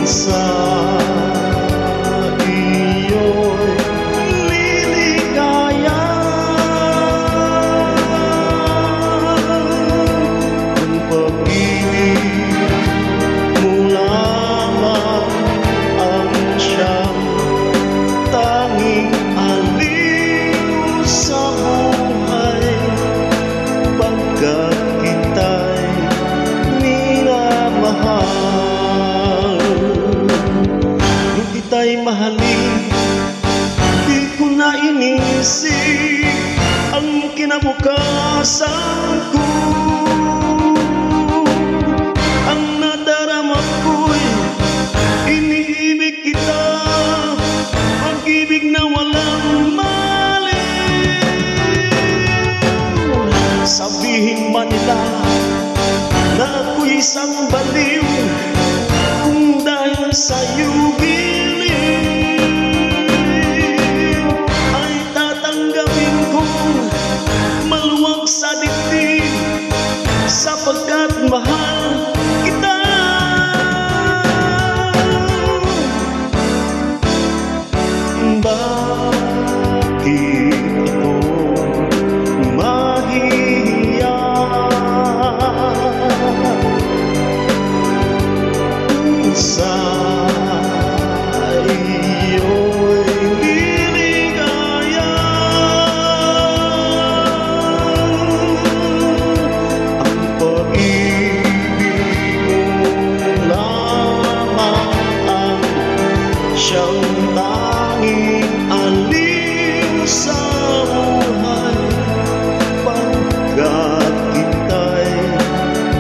sa iyo'y liligaya. Ang pag-ibig mo lamang ang siyang tanging aliw sa buhay, pagkat kita'y minamahal. Nung kita'y mahalin, di ko na inisip ang kinabukasan ko. Ang nadarama ko'y iniibig kita, pag-ibig na walang mali. Sabihin man nila na ako'y isang baliw, kung dahil sa'yo giling, ay tatanggapin kong maluwag sa dibdib, sapagkat mahal kita. Bakit ako mahihiya sa iyo'y liligaya? Ang pag-ibig mo lamang ang siyang tanging aliw sa buhay, pagkat kita'y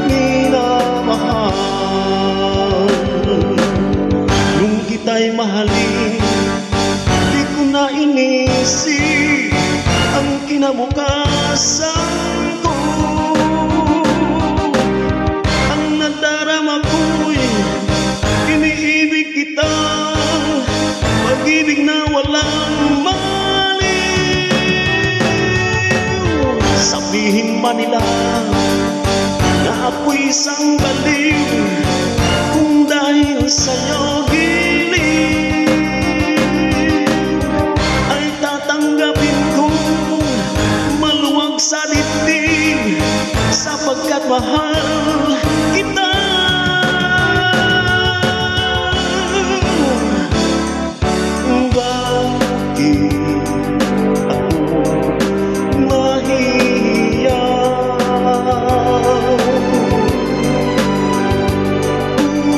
minamahal. Nung kita'y mahalin, di ko na inisip ang kinabukasan ko. Ang nadarama ko'y iniibig kita, pag-ibig na walang mali. Sabihin man nila na ako'y isang baliw, kung dahil sa'yo giling, ay tatanggapin kong maluwag sa dibdib, sapagkat mahal kita.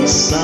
Sa